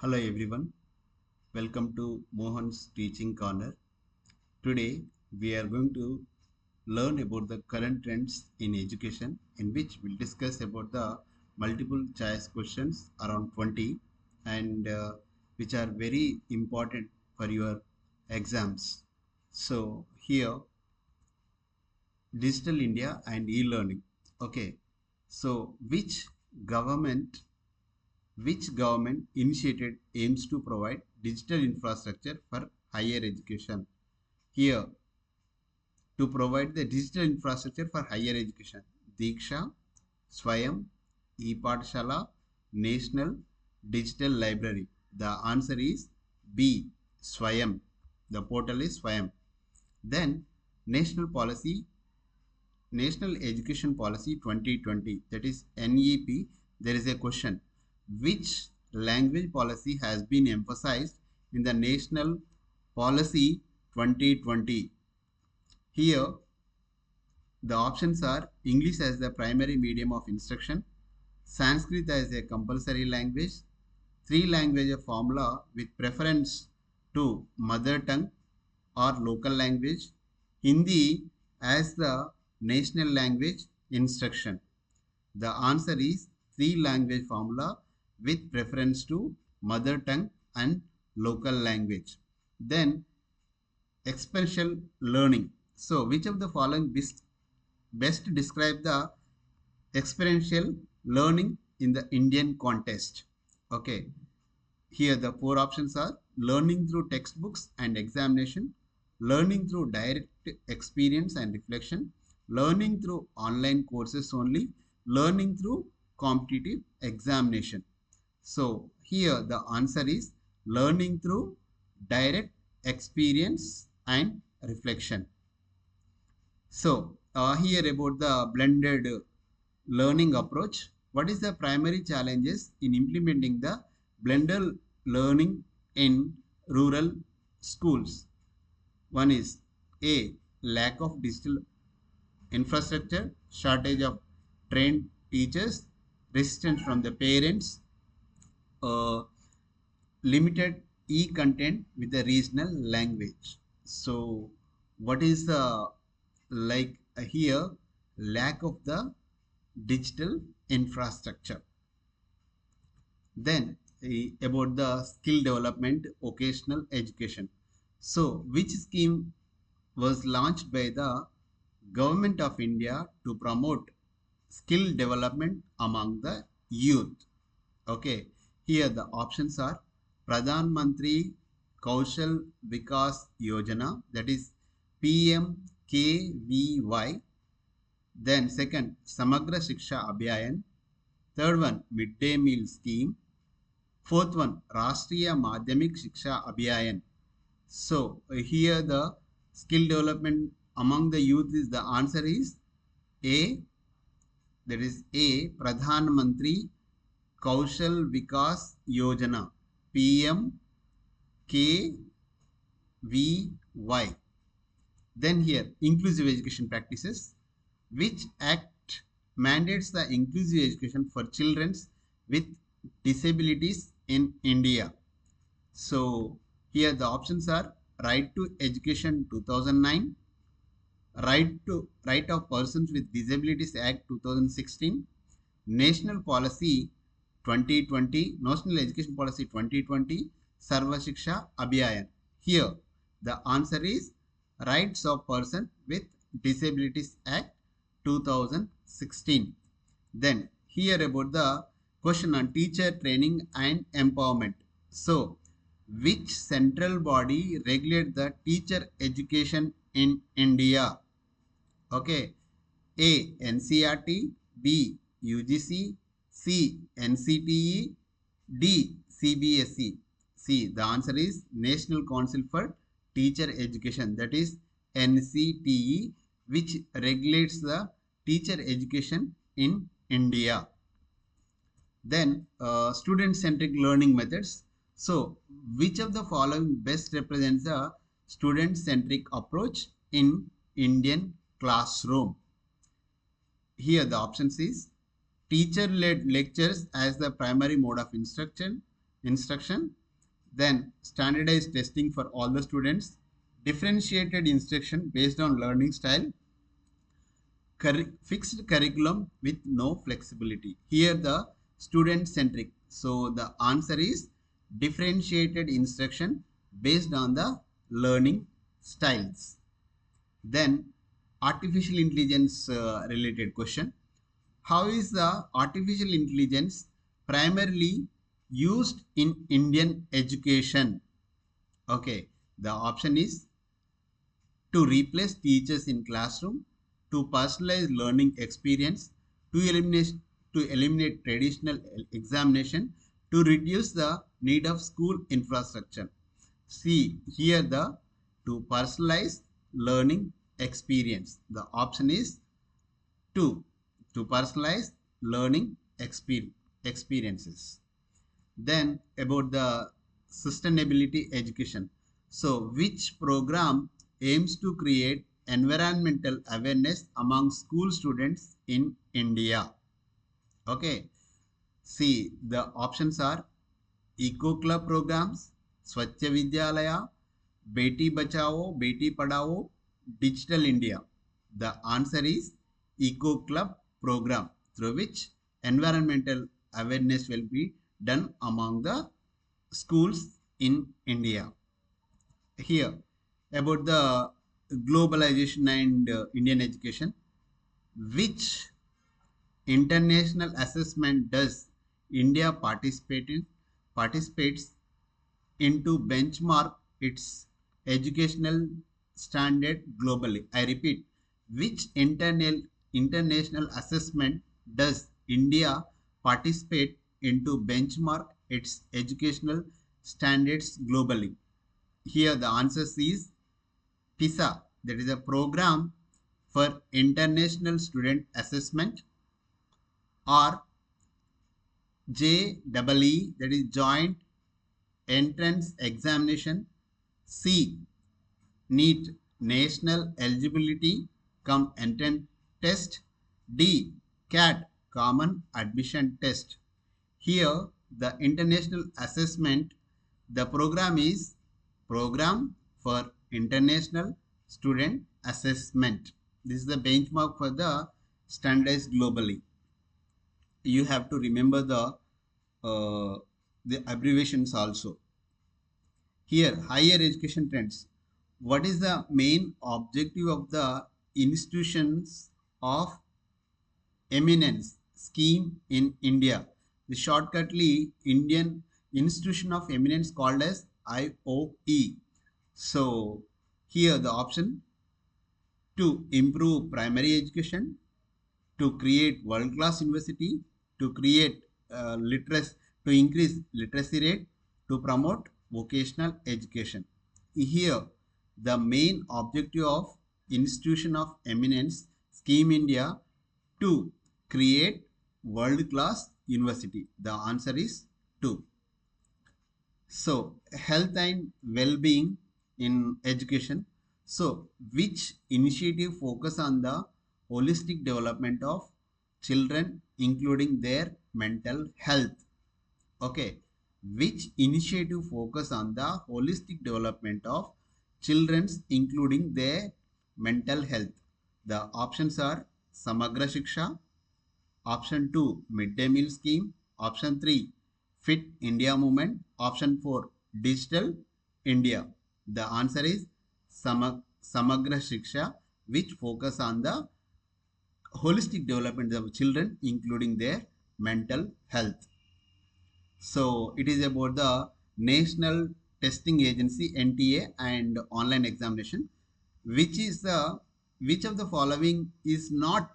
Hello everyone, welcome to Mohan's Teaching Corner. Today we are going to learn about the current trends in education, in which we'll discuss about the multiple choice questions around 20 and which are very important for your exams. So here Digital India and e-learning. Okay, so government which government initiated aims to provide digital infrastructure for higher education? Here, to provide the digital infrastructure for higher education, DIKSHA, SWAYAM, e-Pathshala, National Digital Library. The answer is B, SWAYAM. The portal is SWAYAM. Then National Education Policy 2020, that is NEP. There is a question: which language policy has been emphasized in the National Policy 2020? Here the options are English as the primary medium of instruction, Sanskrit as a compulsory language, three language formula with preference to mother tongue or local language, Hindi as the national language instruction. The answer is three language formula with preference to mother tongue and local language. Then experiential learning. So which of the following best describe the experiential learning in the Indian context? Okay, here the four options are learning through textbooks and examination, learning through direct experience and reflection, learning through online courses only, learning through competitive examination. So here the answer is learning through direct experience and reflection. So here about the blended learning approach. What is the primary challenges in implementing the blended learning in rural schools? One is A, lack of digital infrastructure, shortage of trained teachers, resistance from the parents, limited e-content with the regional language. So what is the here lack of the digital infrastructure. Then about the skill development vocational education. So which scheme was launched by the Government of India to promote skill development among the youth? Okay, here the options are Pradhan Mantri Kaushal Vikas Yojana, that is PMKVY. Then second, Samagra Shiksha Abhiyayan. Third one, Midday Meal Scheme. Fourth one, Rashtriya Madhyamik Shiksha Abhiyayan. So here the skill development among the youth is the answer is A, that is A, Pradhan Mantri Kaushal Vikas Yojana, PMKVY. Then here, inclusive education practices. Which act mandates the inclusive education for children with disabilities in India? So here the options are Right to Education 2009, Right of Persons with Disabilities Act 2016, National Policy 2020, National Education Policy 2020, Sarva Shiksha Abhiyayan. Here the answer is Rights of Person with Disabilities Act 2016. Then here about the question on teacher training and empowerment. So which central body regulates the teacher education in India? Okay, A, NCERT, B, UGC, C, NCTE, D, CBSE. C, the answer is National Council for Teacher Education, that is NCTE, which regulates the teacher education in India. Then student-centric learning methods. So which of the following best represents the student-centric approach in Indian classroom? Here the options is teacher-led lectures as the primary mode of instruction, instruction, then standardized testing for all the students, differentiated instruction based on learning style, fixed curriculum with no flexibility. Here the student centric. So the answer is differentiated instruction based on the learning styles. Then artificial intelligence related question. How is the artificial intelligence primarily used in Indian education? Okay, the option is to replace teachers in classroom, to personalize learning experience, to eliminate traditional examination, to reduce the need of school infrastructure. See here the to personalize learning experience. The option is 2 to personalize learning experiences. Then about the sustainability education. So which program aims to create environmental awareness among school students in India? Okay. See, the options are Eco Club programs, Swachha Vidyalaya, Beti Bachao, Beti Padhao, Digital India. The answer is Eco Club program, through which environmental awareness will be done among the schools in India. Here, about the globalization and Indian education, which international assessment does India participates into benchmark its educational standard globally? I repeat, which international assessment does India participate into benchmark its educational standards globally? Here the answer is PISA, that is a program for international student assessment, or JEE, that is joint entrance examination, C NEET, national eligibility cum entrance test, D CAT, common admission test. Here the international assessment, the program is program for international student assessment. This is the benchmark for the standards globally. You have to remember the abbreviations also. Here, higher education trends. What is the main objective of the institutions of Eminence scheme in India? The shortcutly Indian Institution of Eminence called as IOE. So here the option to improve primary education, to create world-class university, to create to increase literacy rate, to promote vocational education. Here, the main objective of Institution of Eminence Scheme India to create world-class university. The answer is 2. So, health and well-being in education. So, which initiative focus on the holistic development of children, including their mental health? Okay, which initiative focus on the holistic development of children's, including their mental health? The options are Samagra Shiksha, option 2 midday meal scheme, option 3 fit India movement, option 4 digital India. The answer is Samagra Shiksha, which focus on the holistic development of children, including their mental health. So it is about the National Testing Agency NTA and online examination. Which of the following is not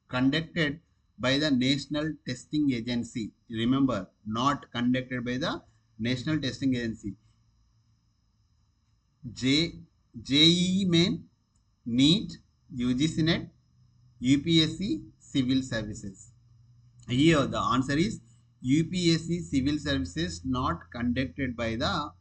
conducted by the National Testing Agency? Remember, not conducted by the National Testing Agency. JEE Main, NEET, UGC NET, UPSC Civil Services. Here the answer is UPSC Civil Services, not conducted by the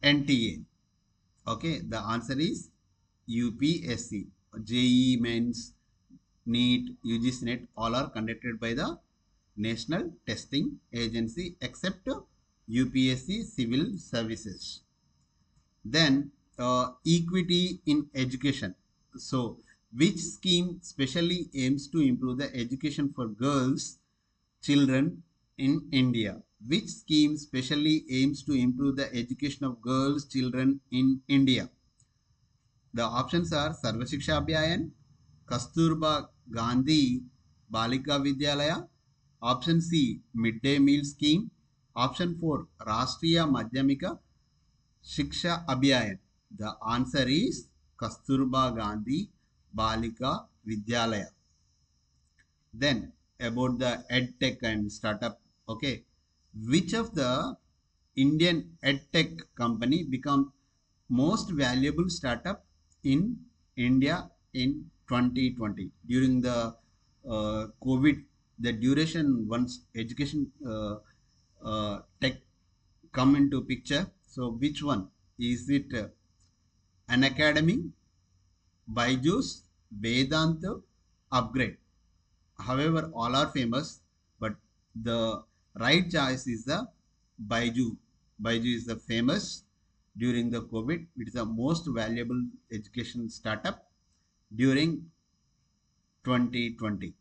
NTA. Okay, the answer is UPSC. JEE Mains, NEET, UGC NET, all are conducted by the national testing agency except UPSC civil services. Then equity in education. So which scheme specially aims to improve the education for girls children in India? Which scheme specially aims to improve the education of girls children in India? The options are Sarva Shiksha Abhiyan, Kasturba Gandhi Balika Vidyalaya, option C Midday Meal Scheme, option 4 Rashtriya Madhyamika Shiksha Abhiyan. The answer is Kasturba Gandhi Balika Vidyalaya. Then about the EdTech and startup. Okay, which of the Indian EdTech company become most valuable startup in India in 2020 during the COVID? The duration once education tech come into picture. So which one is it? An academy, Byju's, Vedanta, Upgrade. However, all are famous, but the right choice is the Baiju. Baiju is the famous during the COVID. It is the most valuable education startup during 2020.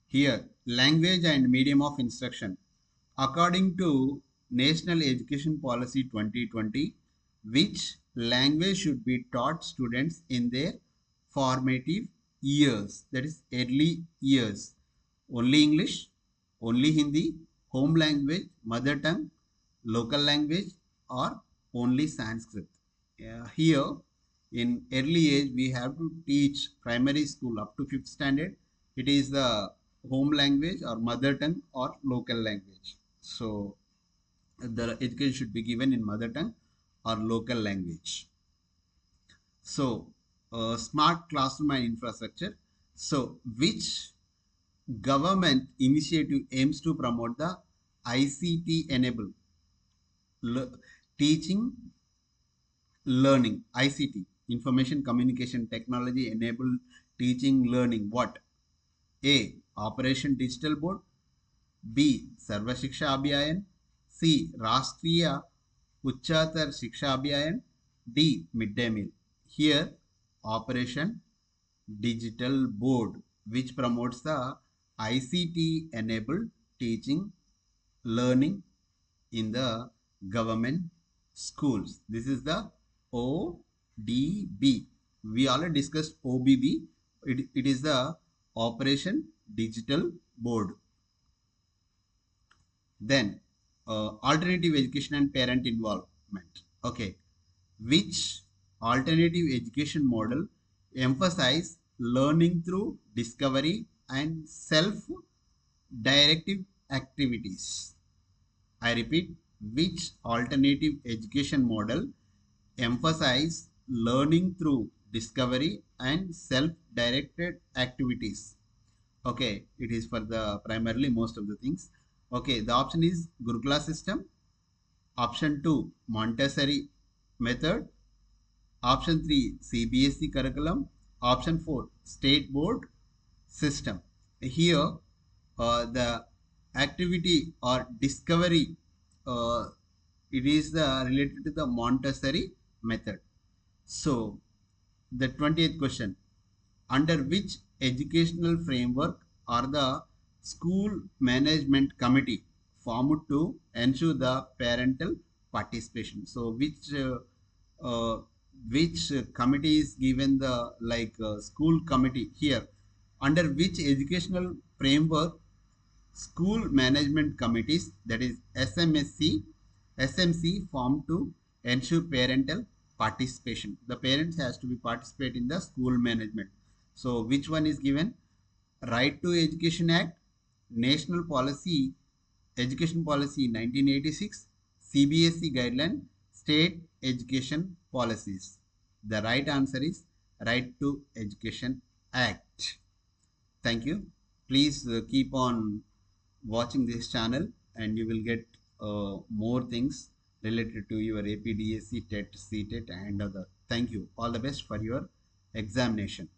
Here, language and medium of instruction. According to National Education Policy 2020, which language should be taught students in their formative years, that is early years? Only English, only Hindi, home language, mother tongue, local language, or only Sanskrit? Here, in early age, we have to teach primary school up to 5th standard. It is the home language or mother tongue or local language. So, the education should be given in mother tongue or local language. So, smart classroom and infrastructure. So, which government initiative aims to promote the ICT enabled teaching learning? ICT, information communication technology enabled teaching learning. What? A. Operation Digital Board, B. Sarva Shiksha Abhiyan, C. Rashtriya Uchatar Shiksha Abhiyan, D. Midday Meal. Here, Operation Digital Board, which promotes the ICT enabled teaching learning in the government schools. This is the ODB. We already discussed OBB. It is the Operation Digital Board. Then alternative education and parent involvement. Okay, which alternative education model emphasize learning through discovery and self-directive activities? I repeat, which alternative education model emphasize learning through discovery and self-directed activities? Okay, it is for the primarily most of the things. Okay, the option is Gurukula system. Option 2, Montessori method. Option 3, CBSE curriculum. Option 4, state board system. Here, the activity or discovery, it is related to the Montessori method. So, the 20th question, under which educational framework are the school management committee formed to ensure the parental participation? So uh, which committee is given the school committee here? Under which educational framework school management committees, that is SMC formed to ensure parental participation? The parents has to be participate in the school management. So which one is given? Right to Education Act, National Policy Education Policy 1986, CBSE guideline, state education policies. The right answer is Right to Education Act. Thank you. Please keep on watching this channel and you will get more things related to your AP, DSC, TET, CTET and other. Thank you. All the best for your examination.